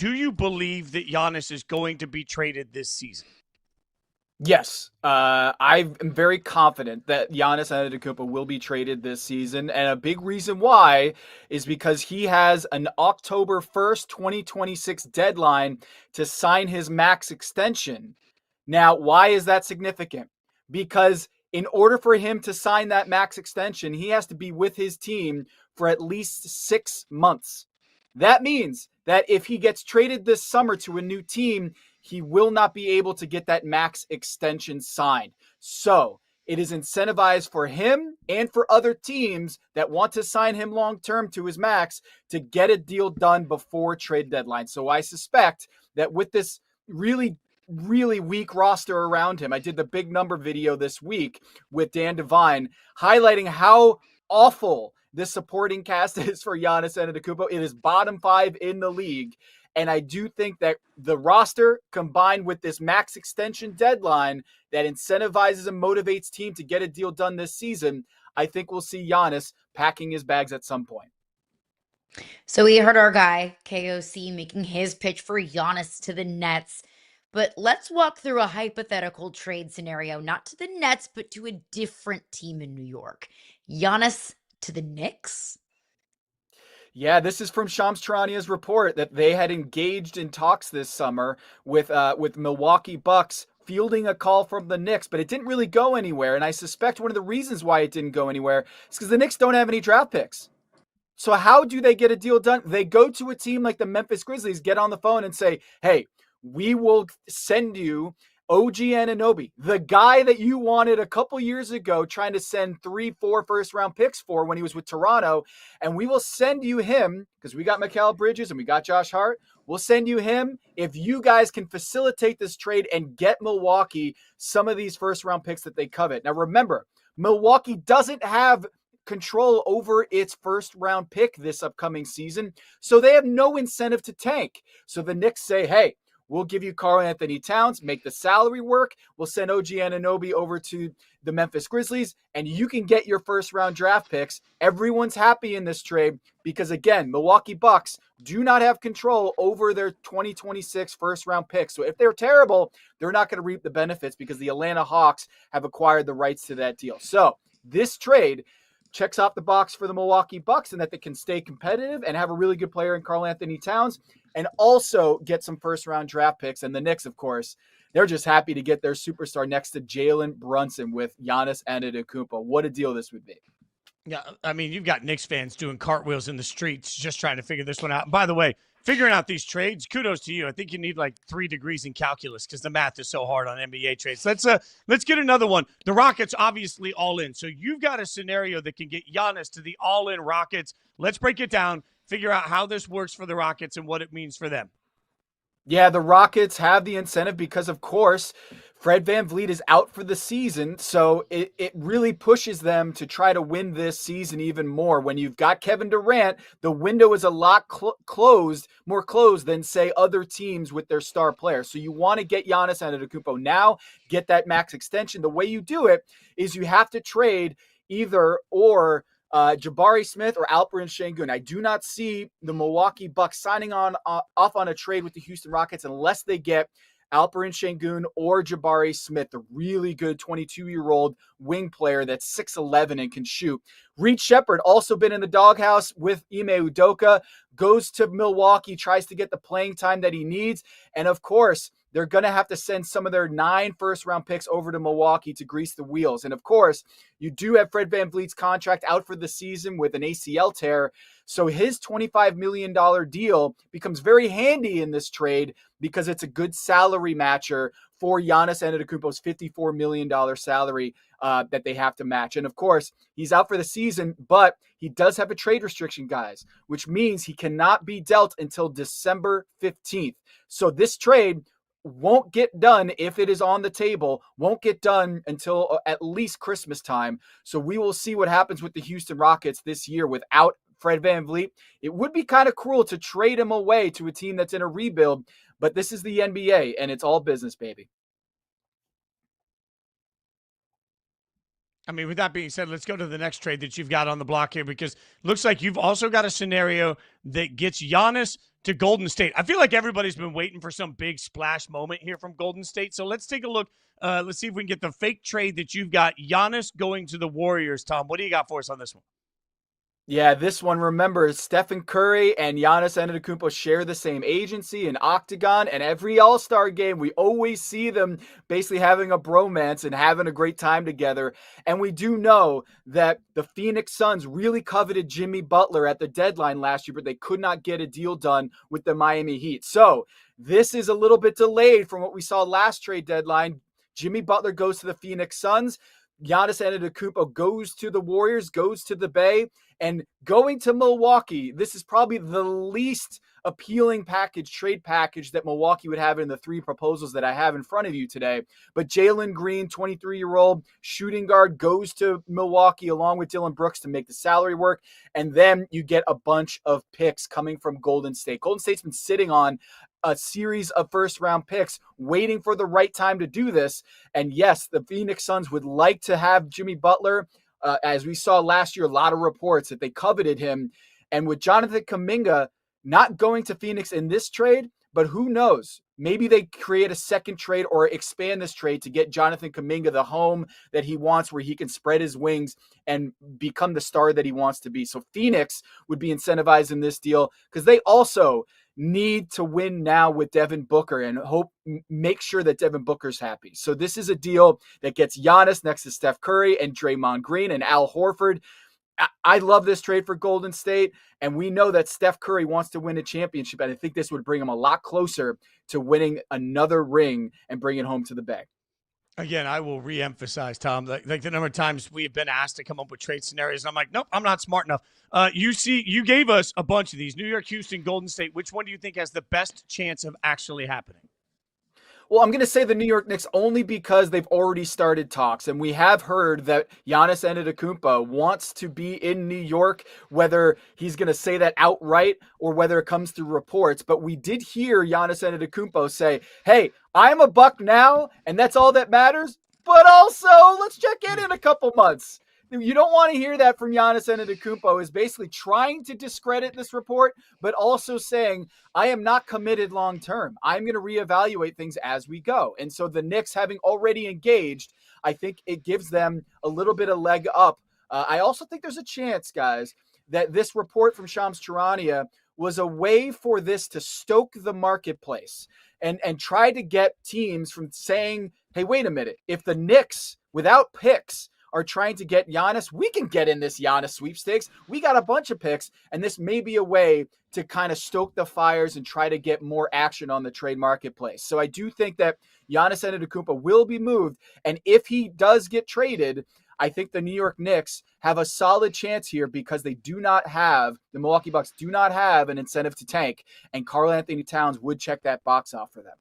Do you believe that Giannis is going to be traded this season? Yes, I am very confident that Giannis Antetokounmpo will be traded this season, and a big reason why is because he has an October 1st, 2026 deadline to sign his max extension. Now, why is that significant? Because in order for him to sign that max extension, he has to be with his team for at least 6 months. That means that if he gets traded this summer to a new team, he will not be able to get that max extension signed. So it is incentivized for him and for other teams that want to sign him long term to his max to get a deal done before trade deadline. So I suspect that with this really weak roster around him, I did the big number video this week with Dan Devine highlighting how awful this supporting cast is for Giannis Antetokounmpo. It is bottom 5 in the league. And I do think that the roster combined with this max extension deadline that incentivizes and motivates team to get a deal done this season, I think we'll see Giannis packing his bags at some point. So we heard our guy, KOC, making his pitch for Giannis to the Nets. But let's walk through a hypothetical trade scenario, not to the Nets, but to a different team in New York. Giannis to the Knicks? Yeah, this is from Shams Charania's report that they had engaged in talks this summer with Milwaukee Bucks fielding a call from the Knicks, but it didn't really go anywhere. And I suspect one of the reasons why it didn't go anywhere is because the Knicks don't have any draft picks. So how do they get a deal done? They go to a team like the Memphis Grizzlies, get on the phone and say, hey, we will send you OG Anunoby, the guy that you wanted a couple years ago trying to send 3-4 first-round picks for when he was with Toronto, and we will send you him because we got Mikal Bridges and we got Josh Hart. We'll send you him if you guys can facilitate this trade and get Milwaukee some of these first-round picks that they covet. Now remember, Milwaukee doesn't have control over its first round pick this upcoming season. So they have no incentive to tank. So the Knicks say, hey, we'll give you Karl-Anthony Towns, make the salary work. We'll send OG Anunoby over to the Memphis Grizzlies, and you can get your first round draft picks. Everyone's happy in this trade because, again, Milwaukee Bucks do not have control over their 2026 first round picks. So if they're terrible, they're not going to reap the benefits because the Atlanta Hawks have acquired the rights to that deal. So this trade checks off the box for the Milwaukee Bucks and that they can stay competitive and have a really good player in Karl-Anthony Towns and also get some first-round draft picks. And the Knicks, of course, they're just happy to get their superstar next to Jalen Brunson with Giannis Antetokounmpo. What a deal this would be. Yeah, I mean, you've got Knicks fans doing cartwheels in the streets just trying to figure this one out. By the way, figuring out these trades, kudos to you. I think you need like 3 degrees in calculus because the math is so hard on NBA trades. Let's get another one. The Rockets obviously all in. So you've got a scenario that can get Giannis to the all-in Rockets. Let's break it down, figure out how this works for the Rockets and what it means for them. Yeah, the Rockets have the incentive because, of course, Fred VanVleet is out for the season, so it really pushes them to try to win this season even more. When you've got Kevin Durant, the window is a lot more closed than, say, other teams with their star players. So you want to get Giannis Antetokounmpo now, get that max extension. The way you do it is you have to trade either or Jabari Smith or Alperen Sengun. I do not see the Milwaukee Bucks signing off on a trade with the Houston Rockets unless they get Alperen Sengun or Jabari Smith, the really good 22-year-old wing player that's 6'11 and can shoot. Reed Shepherd, also been in the doghouse with Ime Udoka, goes to Milwaukee, tries to get the playing time that he needs. And of course, they're going to have to send some of their 9 first-round picks over to Milwaukee to grease the wheels. And of course, you do have Fred VanVleet's contract out for the season with an ACL tear. So his $25 million deal becomes very handy in this trade because it's a good salary matcher for Giannis Antetokounmpo's $54 million salary that they have to match. And of course, he's out for the season, but he does have a trade restriction, guys, which means he cannot be dealt until December 15th. So this trade won't get done if it is on the table, won't get done until at least Christmas time. So we will see what happens with the Houston Rockets this year without Fred VanVleet. It would be kind of cruel to trade him away to a team that's in a rebuild, but this is the NBA and it's all business, baby. I mean, with that being said, let's go to the next trade that you've got on the block here because it looks like you've also got a scenario that gets Giannis to Golden State. I feel like everybody's been waiting for some big splash moment here from Golden State. So let's take a look. Let's see if we can get the fake trade that you've got. Giannis going to the Warriors. Tom, what do you got for us on this one? Yeah, this one, remember, Stephen Curry and Giannis Antetokounmpo share the same agency in Octagon, and every All-Star game, we always see them basically having a bromance and having a great time together. And we do know that the Phoenix Suns really coveted Jimmy Butler at the deadline last year, but they could not get a deal done with the Miami Heat. So this is a little bit delayed from what we saw last trade deadline. Jimmy Butler goes to the Phoenix Suns. Giannis Antetokounmpo goes to the Warriors, goes to the Bay, and going to Milwaukee. This is probably the least appealing trade package that Milwaukee would have in the three proposals that I have in front of you today. But Jalen Green, 23-year-old shooting guard, goes to Milwaukee along with Dylan Brooks to make the salary work. And then you get a bunch of picks coming from Golden State. Golden State's been sitting on a series of first-round picks, waiting for the right time to do this. And yes, the Phoenix Suns would like to have Jimmy Butler. As we saw last year, a lot of reports that they coveted him. And with Jonathan Kuminga not going to Phoenix in this trade, but who knows? Maybe they create a second trade or expand this trade to get Jonathan Kuminga the home that he wants, where he can spread his wings and become the star that he wants to be. So Phoenix would be incentivized in this deal because they also need to win now with Devin Booker and make sure that Devin Booker's happy. So this is a deal that gets Giannis next to Steph Curry and Draymond Green and Al Horford. I love this trade for Golden State, and we know that Steph Curry wants to win a championship, and I think this would bring him a lot closer to winning another ring and bring it home to the Bay. Again, I will reemphasize, Tom, like the number of times we have been asked to come up with trade scenarios, and I'm like, nope, I'm not smart enough. You gave us a bunch of these: New York, Houston, Golden State. Which one do you think has the best chance of actually happening? Well, I'm going to say the New York Knicks only because they've already started talks, and we have heard that Giannis Antetokounmpo wants to be in New York, whether he's going to say that outright or whether it comes through reports. But we did hear Giannis Antetokounmpo say, hey, I'm a Buck now, and that's all that matters. But also, let's check in a couple months. You don't want to hear that from Giannis Antetokounmpo, is basically trying to discredit this report, but also saying, I am not committed long-term. I'm going to reevaluate things as we go. And so the Knicks, having already engaged, I think it gives them a little bit of leg up. I also think there's a chance, guys, that this report from Shams Charania was a way for this to stoke the marketplace and try to get teams from saying, hey, wait a minute, if the Knicks, without picks, are trying to get Giannis, we can get in this Giannis sweepstakes. We got a bunch of picks, and this may be a way to kind of stoke the fires and try to get more action on the trade marketplace. So I do think that Giannis Antetokounmpo will be moved, and if he does get traded, I think the New York Knicks have a solid chance here because the Milwaukee Bucks do not have an incentive to tank, and Karl Anthony Towns would check that box off for them.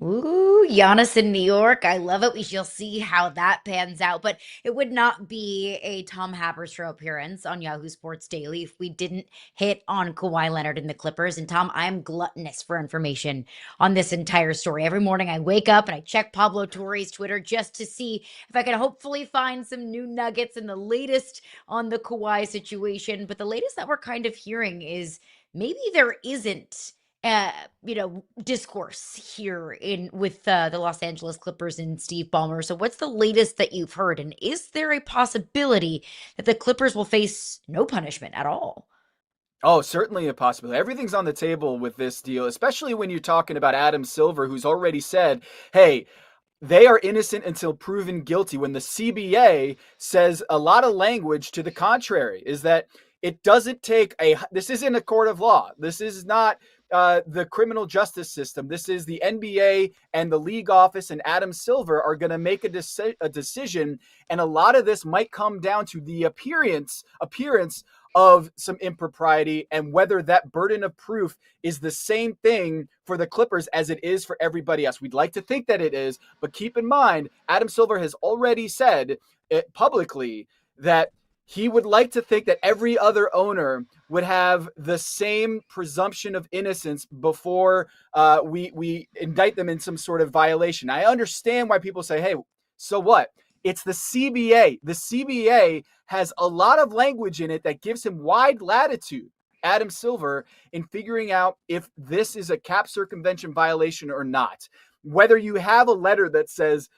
Ooh, Giannis in New York. I love it. We shall see how that pans out. But it would not be a Tom Haberstroh appearance on Yahoo Sports Daily if we didn't hit on Kawhi Leonard and the Clippers. And Tom, I'm gluttonous for information on this entire story. Every morning I wake up and I check Pablo Torre's Twitter just to see if I can hopefully find some new nuggets and the latest on the Kawhi situation. But the latest that we're kind of hearing is maybe there isn't discourse here with the Los Angeles Clippers and Steve Ballmer. So what's the latest that you've heard? And is there a possibility that the Clippers will face no punishment at all? Oh, certainly a possibility. Everything's on the table with this deal, especially when you're talking about Adam Silver, who's already said, hey, they are innocent until proven guilty, when the CBA says a lot of language to the contrary, is that it doesn't take this isn't a court of law. This is not the criminal justice system. This is the NBA and the league office, and Adam Silver are going to make a decision. And a lot of this might come down to the appearance of some impropriety and whether that burden of proof is the same thing for the Clippers as it is for everybody else. We'd like to think that it is, but keep in mind, Adam Silver has already said publicly that he would like to think that every other owner would have the same presumption of innocence before we indict them in some sort of violation. I understand why people say, hey, so what? It's the CBA. The CBA has a lot of language in it that gives him wide latitude. Adam Silver in figuring out if this is a cap circumvention violation or not. Whether you have a letter that says,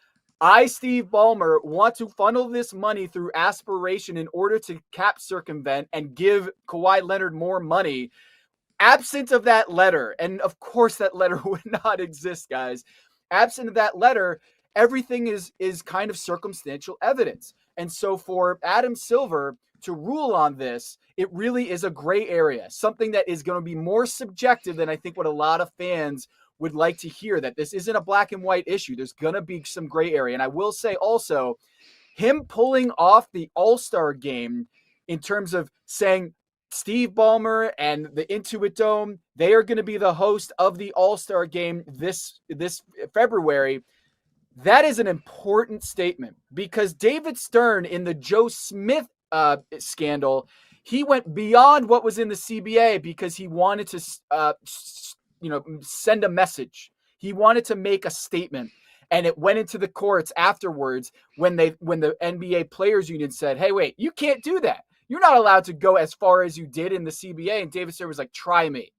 I, Steve Ballmer, want to funnel this money through aspiration in order to cap circumvent and give Kawhi Leonard more money. Absent of that letter, and of course that letter would not exist, guys. Absent of that letter, everything is kind of circumstantial evidence. And so for Adam Silver to rule on this, it really is a gray area, something that is going to be more subjective than I think what a lot of fans would like to hear, that this isn't a black and white issue. There's going to be some gray area. And I will say also, him pulling off the All-Star game in terms of saying Steve Ballmer and the Intuit Dome, they are going to be the host of the All-Star game this February. That is an important statement, because David Stern in the Joe Smith scandal, he went beyond what was in the CBA because he wanted to send a message. He wanted to make a statement, and it went into the courts afterwards when the NBA Players Union said, hey, wait, you can't do that. You're not allowed to go as far as you did in the CBA. And David Stern was like, try me.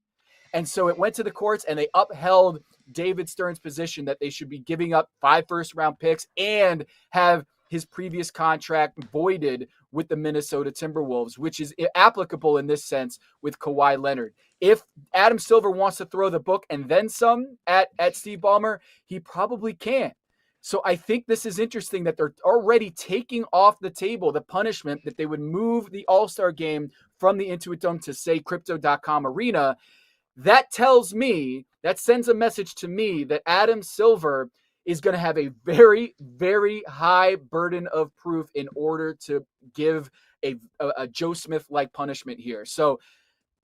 And so it went to the courts, and they upheld David Stern's position that they should be giving up 5 first-round picks and have his previous contract voided with the Minnesota Timberwolves, which is applicable in this sense with Kawhi Leonard. If Adam Silver wants to throw the book and then some at Steve Ballmer, he probably can. So I think this is interesting that they're already taking off the table the punishment that they would move the All-Star game from the Intuit Dome to, say, Crypto.com Arena. That tells me, that sends a message to me that Adam Silver is going to have a very, very high burden of proof in order to give a Joe Smith-like punishment here. So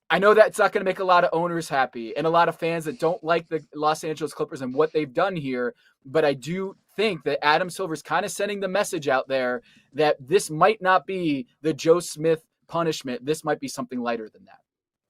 I know that's not going to make a lot of owners happy and a lot of fans that don't like the Los Angeles Clippers and what they've done here, but I do think that Adam Silver's kind of sending the message out there that this might not be the Joe Smith punishment. This might be something lighter than that.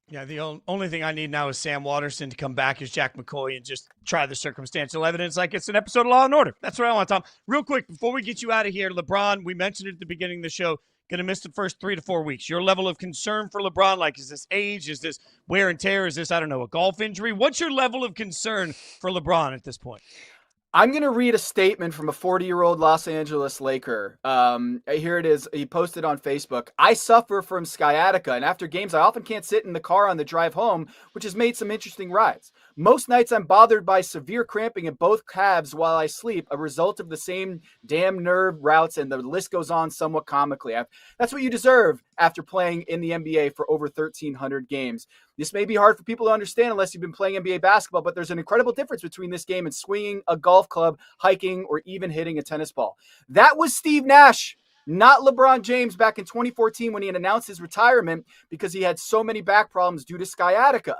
Yeah, the only thing I need now is Sam Waterston to come back as Jack McCoy and just try the circumstantial evidence like it's an episode of Law & Order. That's what I want, Tom. Real quick, before we get you out of here, LeBron, we mentioned it at the beginning of the show, going to miss the first 3 to 4 weeks. Your level of concern for LeBron, like, is this age? Is this wear and tear? Is this, I don't know, a golf injury? What's your level of concern for LeBron at this point? I'm going to read a statement from a 40-year-old Los Angeles Laker. Here it is. He posted on Facebook. I suffer from sciatica, and after games, I often can't sit in the car on the drive home, which has made some interesting rides. Most nights, I'm bothered by severe cramping in both calves while I sleep, a result of the same damn nerve routes, and the list goes on somewhat comically. That's what you deserve after playing in the NBA for over 1,300 games. This may be hard for people to understand unless you've been playing NBA basketball, but there's an incredible difference between this game and swinging a golf club, hiking, or even hitting a tennis ball. That was Steve Nash, not LeBron James, back in 2014 when he had announced his retirement because he had so many back problems due to sciatica.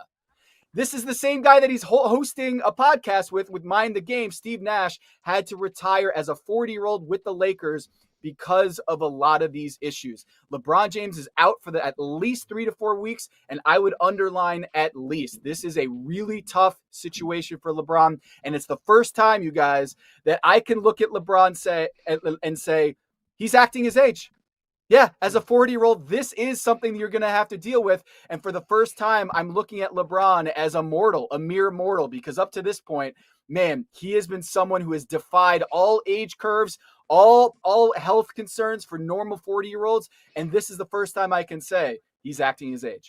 This is the same guy that he's hosting a podcast with Mind the Game. Steve Nash had to retire as a 40-year-old with the Lakers because of a lot of these issues. LeBron James is out for at least 3 to 4 weeks, and I would underline at least. This is a really tough situation for LeBron, and it's the first time, you guys, that I can look at LeBron and say, he's acting his age. Yeah, as a 40-year-old, this is something you're going to have to deal with. And for the first time, I'm looking at LeBron as a mortal, a mere mortal, because up to this point, man, he has been someone who has defied all age curves, all health concerns for normal 40-year-olds. And this is the first time I can say he's acting his age.